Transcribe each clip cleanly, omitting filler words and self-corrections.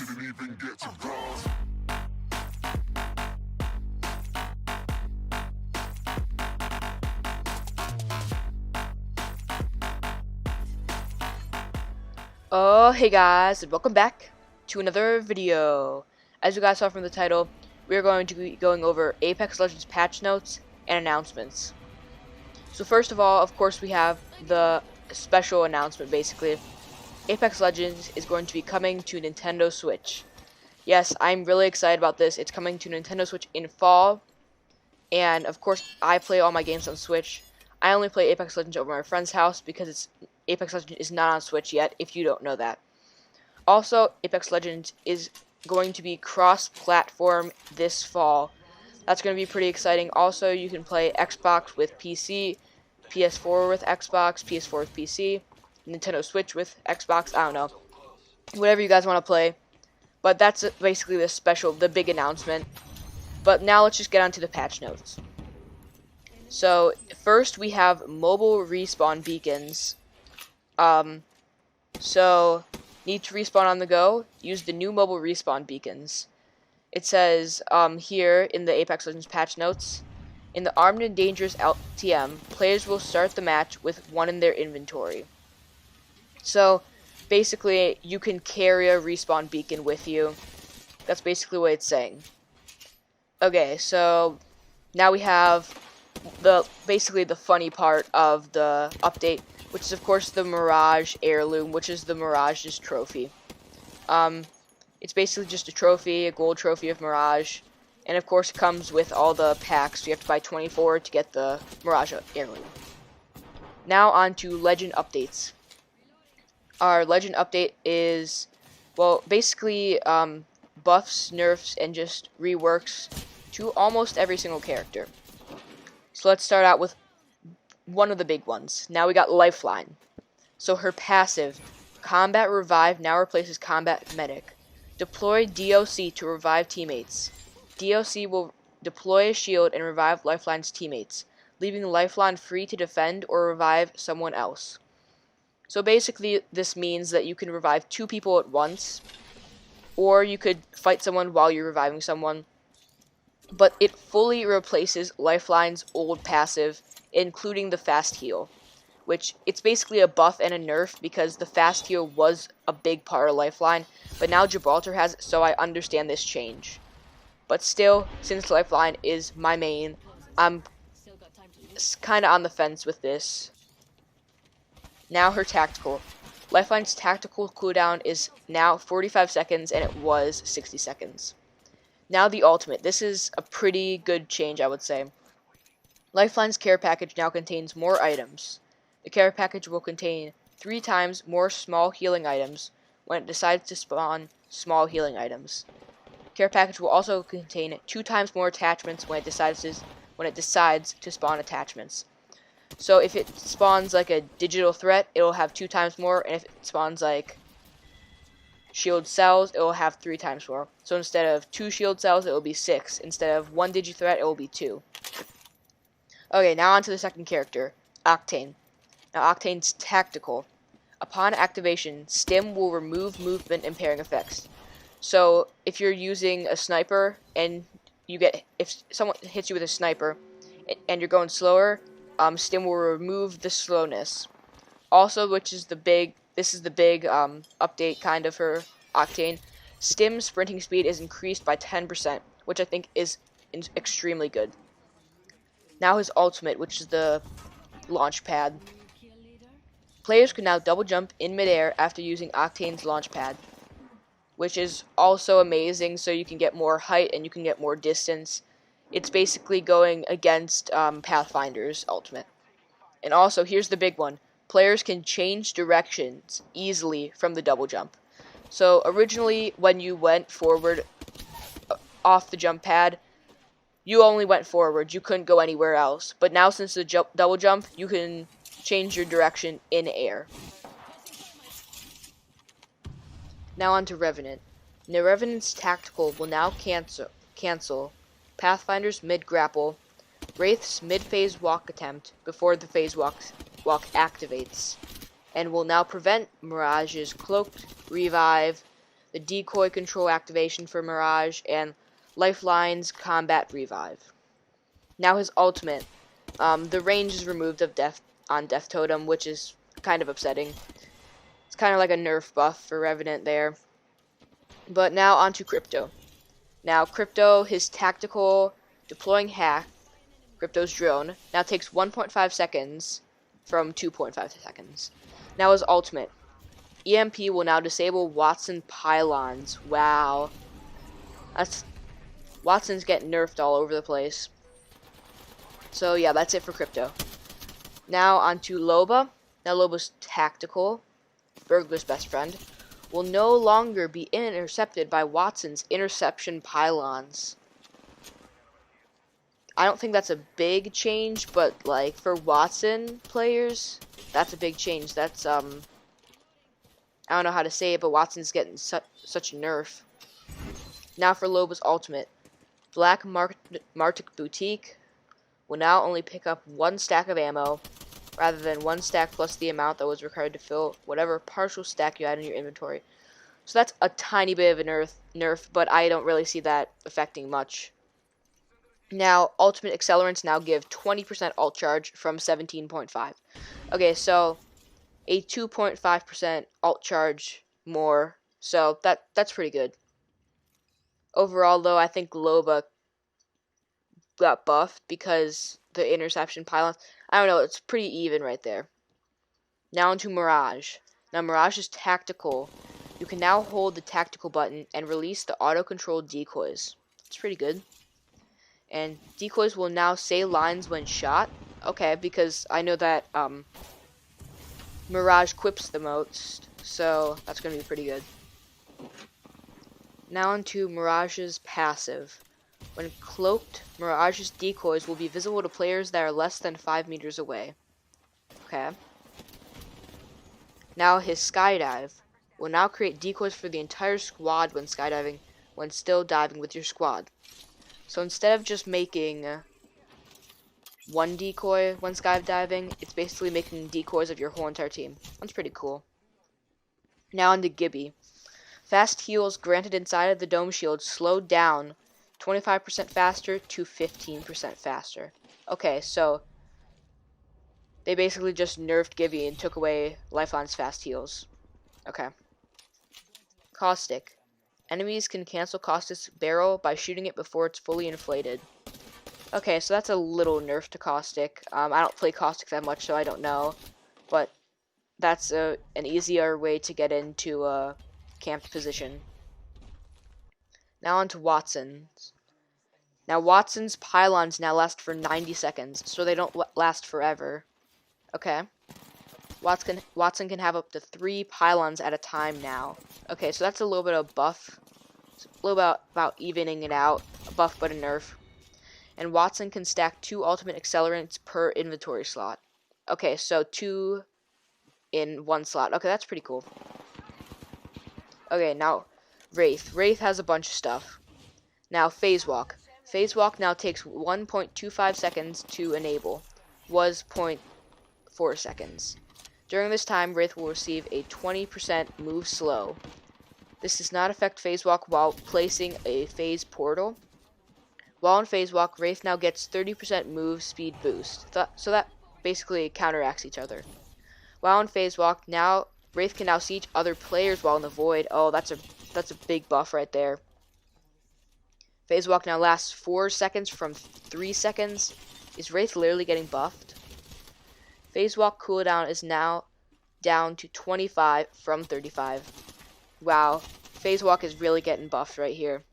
didn't even get to bronze. Oh, hey guys, and welcome back to another video. As you guys saw from the title, we are going to be going over Apex Legends patch notes and announcements. So first of all, of course, we have the special announcement, basically. Apex Legends is going to be coming to Nintendo Switch. Yes, I'm really excited about this. It's coming to Nintendo Switch in fall, and of course, I play all my games on Switch. I only play Apex Legends over my friend's house because Apex Legends is not on Switch yet, if you don't know that. Also, Apex Legends is going to be cross-platform this fall. That's going to be pretty exciting. Also, you can play Xbox with PC, PS4 with Xbox, PS4 with PC, Nintendo Switch with Xbox, I don't know. Whatever you guys want to play. But that's basically the big announcement. But now let's just get on to the patch notes. So, first we have mobile respawn beacons. Need to respawn on the go? Use the new mobile respawn beacons. It says, here in the Apex Legends patch notes, in the Armed and Dangerous LTM, players will start the match with one in their inventory. So, basically, you can carry a respawn beacon with you. That's basically what it's saying. Okay, so now we have basically the funny part of the update, which is of course the Mirage Heirloom, which is the Mirage's trophy. It's basically just a trophy, a gold trophy of Mirage, and of course it comes with all the packs. You have to buy 24 to get the Mirage Heirloom. Now on to Legend updates. Our Legend update is, well, basically buffs, nerfs, and just reworks to almost every single character. So let's start out with one of the big ones. Now we got Lifeline. So her passive, Combat Revive, now replaces Combat Medic. Deploy DOC to revive teammates. DOC will deploy a shield and revive Lifeline's teammates, leaving Lifeline free to defend or revive someone else. So basically, this means that you can revive two people at once, or you could fight someone while you're reviving someone. But it fully replaces Lifeline's old passive, including the fast heal, which it's basically a buff and a nerf because the fast heal was a big part of Lifeline, but now Gibraltar has it, so I understand this change. But still, since Lifeline is my main, I'm kind of on the fence with this. Now her tactical. Lifeline's tactical cooldown is now 45 seconds and it was 60 seconds. Now the ultimate. This is a pretty good change, I would say. Lifeline's care package now contains more items. The care package will contain 3 times more small healing items when it decides to spawn small healing items. Care package will also contain 2 times more attachments when it decides to spawn attachments. So if it spawns like a digital threat, it'll have 2 times more, and if it spawns like shield cells, it will have 3 times more. So instead of 2 shield cells, it will be 6. Instead of 1 digi threat, it will be 2. Okay, now on to the second character, Octane. Now Octane's tactical. Upon activation, Stim will remove movement impairing effects. So if you're using a sniper and if someone hits you with a sniper and you're going slower, Stim will remove the slowness. Also, this is the big update kind of for Octane. Stim's sprinting speed is increased by 10%, which I think is extremely good. Now his ultimate, which is the launch pad. Players can now double jump in midair after using Octane's launch pad, which is also amazing, so you can get more height and you can get more distance. It's basically going against Pathfinder's ultimate. And also, here's the big one. Players can change directions easily from the double jump. So originally, when you went forward off the jump pad, you only went forward. You couldn't go anywhere else. But now, since the double jump, you can change your direction in air. Now on to Revenant. Now Revenant's tactical will now cancel Pathfinder's mid-grapple, Wraith's mid-phase walk attempt before the phase walk activates, and will now prevent Mirage's cloaked revive, the decoy control activation for Mirage, and Lifeline's combat revive. Now his ultimate. The range is removed of Death Totem, which is kind of upsetting. It's kind of like a nerf buff for Revenant there. But now onto Crypto. Now Crypto, his tactical deploying hack, Crypto's drone, now takes 1.5 seconds from 2.5 seconds. Now his ultimate. EMP will now disable Watson pylons. Wow. Watson's getting nerfed all over the place. So yeah, that's it for Crypto. Now onto Loba. Now Loba's tactical, Burglar's best friend, will no longer be intercepted by Watson's interception pylons. I don't think that's a big change, but like for Watson players, that's a big change. That's I don't know how to say it, but Watson's getting such a nerf. Now for Loba's ultimate. Black Martic Boutique will now only pick up 1 stack of ammo, rather than 1 stack plus the amount that was required to fill whatever partial stack you had in your inventory. So that's a tiny bit of a nerf, but I don't really see that affecting much. Now, ultimate accelerants now give 20% ult charge from 17.5. Okay, so a 2.5% ult charge more, so that's pretty good. Overall, though, I think Loba got buffed because the interception pylon. I don't know, it's pretty even right there. Now into Mirage. Now Mirage is tactical. You can now hold the tactical button and release the auto-controlled decoys. It's pretty good. And decoys will now say lines when shot. Okay, because I know that Mirage quips the most, so that's going to be pretty good. Now onto Mirage's passive. When cloaked, Mirage's decoys will be visible to players that are less than 5 meters away. Okay. Now his skydive will now create decoys for the entire squad when skydiving, when still diving with your squad. So instead of just making one decoy when skydiving, it's basically making decoys of your whole entire team. That's pretty cool. Now onto Gibby. Fast heals granted inside of the dome shield slowed down 25% faster to 15% faster. Okay, so they basically just nerfed Gibby and took away Lifeline's fast heals. Okay. Caustic. Enemies can cancel Caustic's barrel by shooting it before it's fully inflated. Okay, so that's a little nerf to Caustic. I don't play Caustic that much, so I don't know. But that's an easier way to get into a camped position. Now on to Watson's. Now Watson's pylons now last for 90 seconds, so they don't last forever. Okay. Watson can have up to 3 pylons at a time now. Okay, so that's a little bit of buff. It's a little about evening it out. A buff but a nerf. And Watson can stack 2 ultimate accelerants per inventory slot. Okay, so 2 in 1 slot. Okay, that's pretty cool. Okay, now Wraith. Wraith has a bunch of stuff. Now Phase Walk. Phase Walk now takes 1.25 seconds to enable. Was 0.4 seconds. During this time, Wraith will receive a 20% move slow. This does not affect Phase Walk while placing a phase portal. While in Phase Walk, Wraith now gets 30% move speed boost. So that basically counteracts each other. While in Phase Walk, now Wraith can now see other players while in the void. Oh, that's a big buff right there. Phase Walk now lasts 4 seconds from 3 seconds. Is Wraith literally getting buffed? Phase Walk cooldown is now down to 25 from 35. Wow, Phase Walk is really getting buffed right here.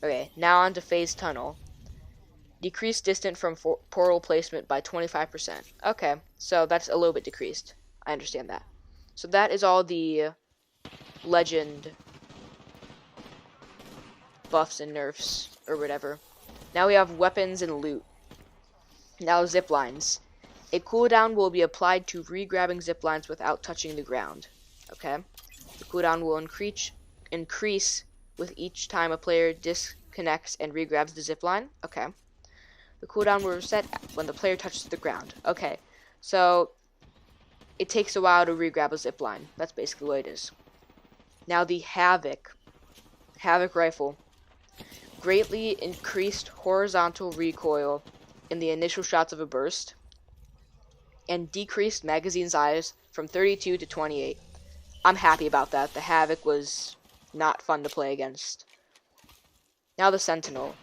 Okay, now on to Phase Tunnel. Decreased distance from portal placement by 25%. Okay, so that's a little bit decreased. I understand that. So that is all the legend buffs and nerfs, or whatever. Now we have weapons and loot. Now ziplines. A cooldown will be applied to re-grabbing ziplines without touching the ground. Okay? The cooldown will increase with each time a player disconnects and re-grabs the zipline. Okay. The cooldown will reset when the player touches the ground. Okay. So it takes a while to re-grab a zipline. That's basically what it is. Now the Havoc rifle. Greatly increased horizontal recoil in the initial shots of a burst, and decreased magazine size from 32 to 28. I'm happy about that. The Havoc was not fun to play against. Now the Sentinel.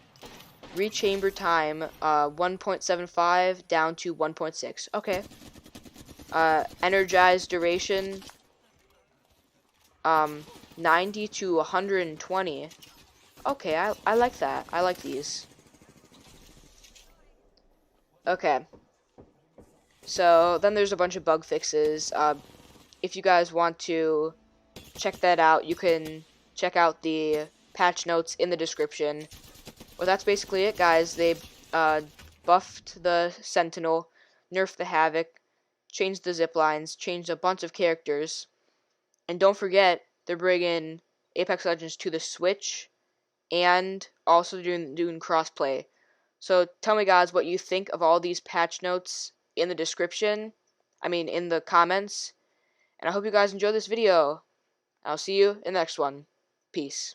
Rechamber time 1.75 down to 1.6. Okay. Energized duration 90 to 120. Okay, I like that. I like these. Okay. So then there's a bunch of bug fixes. If you guys want to check that out, you can check out the patch notes in the description. Well, that's basically it, guys. They buffed the Sentinel, nerfed the Havoc, changed the zip lines, changed a bunch of characters, and don't forget they're bringing Apex Legends to the Switch and also doing crossplay. So tell me, guys, what you think of all these patch notes in the description. I mean, in the comments. And I hope you guys enjoy this video. I'll see you in the next one. Peace.